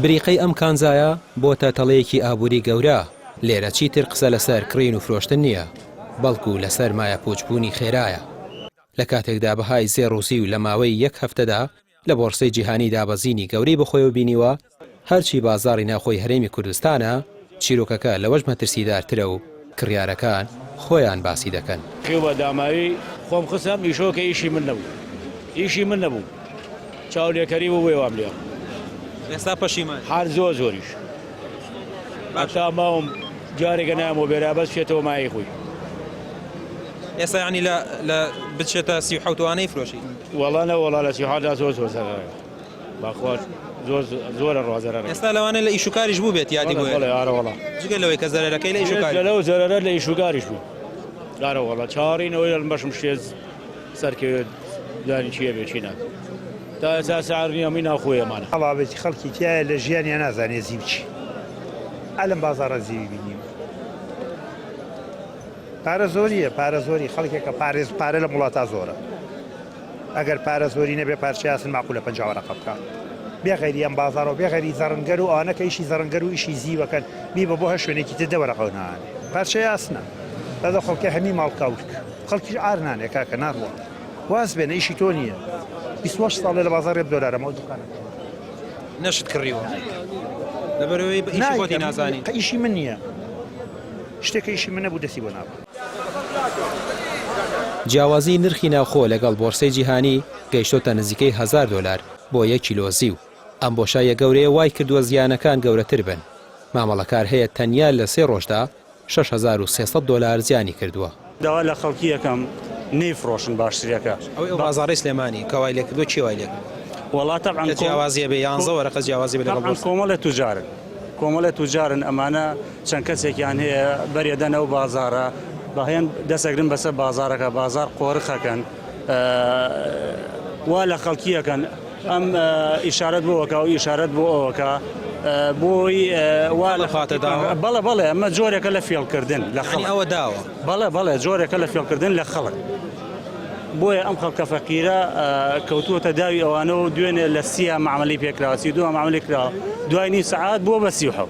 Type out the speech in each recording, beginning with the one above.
بریقەی ئەم کانزایە بۆتە تەڵەیەکی ئابووری گەورە. لێرە چیتر قسە لەسەر کڕین و فرۆشتن نییە، بەڵکو لەسەر مایە پوچبوونی خێرایە. لە کاتێکدا بەهای زێڕ و زیو لە ماوەی یەک هەفتەدا لە بۆرسەی جیهانی دابەزینی گەورەی بەخۆیەوە بینیوە، هەرچی بازاڕی ناوخۆی هەرێمی کوردستانە چیرۆکەکە لەوەش مەترسیدارترە و کڕیارەکان خۆیان باسی دەکەن. خێوە داماوی خۆم خستم ئیشۆکە ئیشی من نەبوو، ئیشی من نەبوو، چاولێکەری بۆ وێوام لێ ئێستا پەشیمان هەر زۆریش هەتا ماوم جارێکە نامۆ بێرا بەس بچێتەوە مای خۆی. ئێستا یعنی لە بچێتە 37 فرۆشی وەڵانە وەڵا لە 37 زۆر سەرایە باخوات زۆرە ڕازەرە. ئێستا لەوانە لە ئیشوکاریش بوو بێت یادی ئارەوەڵا جگە لەوەی کە زەرەرەکەی لە ئیشوکاری لەو زەرەرە لە ئیشوکاریش بوو ئارەوەڵا چاڕینەوەی لە بەشم شێز سەرکەوێت دانی چیە بێ چینە تا ئێستا سعر نییە می ناخۆیەمانە هەڵابێتی خەڵکی تایە لە ژیانیان نازانێ زیو چی ئەلم بازاڕە زیوی بینیم پارە زۆریە پارە زۆری خەڵکێکە پارە لە وڵاتە زۆرە ئەگەر پارە زۆری نەبێ پارچیاسن ماقولە 50 وەرەقە بکات بێغەیری ئەم بازاڕەوە بێغەیری زەڕەنگەر و ئەوانەکە ئیشی زەڕەنگەر و ئیشی زیوەکەن بی بە بۆ هەر شوێنێکی تر 10 وەرەقە نانێ پارچەیاسنە بەدە خەڵکی هەمی ماڵکاوت خەڵکیش ئار نانێ کاکە ناڕوە واز بێنە ئیشی تۆ نییە 28 ساڵێ لە بازاڕێ $1 دوکانە نەشت کڕیوە لەبەرەوەی بە ئیشی خۆتی نازانی ئیشی من نییە شتێکە ئیشی من نەبوو دەستی بۆ نابوو. جیاوازی نرخی ناوخۆ لەگەڵ بۆرسەی جیهانی گەیشتۆتە نزیکەی $1000 بۆ 1 کیلۆ زیو. ئەم بۆشایە گەورەیە وای کردووە زیانەکان گەورەتر بن. مامەڵەکار هەیە تەنیا لە 3 ڕۆژدا $6300 زیانی کردووە. داوا لە خەڵکی یەکەم نەیفرۆشن باشترەکە ئەوەی بازاڕی سلێمانی کەوای لێ کردووە چی وای لێ وڵاتە جیاوازیە بێ 11 وەرەقە جیاوازی بێ لەگەڵ کۆمەڵە توجارن ئەمانە چەند کەسێکیان هەیە بەرێدەنەوە بازارە بەهێن دەسەگرن بەسەر بازارەکە بازار قۆرخەکەن وا لە خەڵکیەکەن ئەم ئیشارەت بۆەکە و ئیشارەت بۆ ئەوەکە بۆی وا لە خاتەدا بەڵێ ئەمە جۆرێکە لە فێڵکردن لە ئەوە داوە بەڵێ جۆرێکە لە فێڵکردن لە خەڵک بۆیە ئەم خەڵکە فەقیرە کەوتووەتە داوی ئەوانە و دوێنێ لە سیە معاملەی پێکراوە دووە معاملەی کراوە دوای نیم سەعات بۆ بە 37.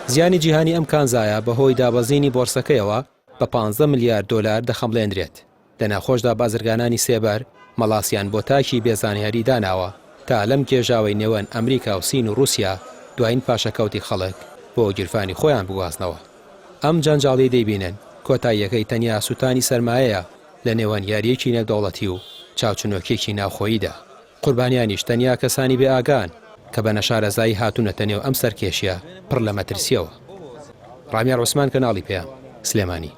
زیانی جیهانی ئەم کانزایە بەهۆی دابەزینی بۆرسەکەیەوە بە $15 میلیارد دەخەمڵێنرێت. لە ناخۆشدا بازرگانانی سێبەر مەڵاسیان بۆ تاکی بێزانیاری داناوە تا لەم کێژاوەی نێوان ئەمریکا و سین و رووسیا دوایین پاشەکەوتی خەڵک بۆ گیرفانی خۆیان بگوازنەوە. ئەم جەنجاڵی دەیبینن کۆتاییەکەی تەنیا سوتانی سەرمایەیە لە نێوان یاریەکی نێودەوڵەتی و چاوچنۆکێکی ناوخۆییدا. قوربانیانیش تەنیا کەسانی بێ ئاگان کە بە نەشارەزایی هاتوونەتە نێو ئەم سەرکێشیە پڕ لە مەترسیەوە. ڕامیار عوسمان کەناڵی پێیان سلێمانی.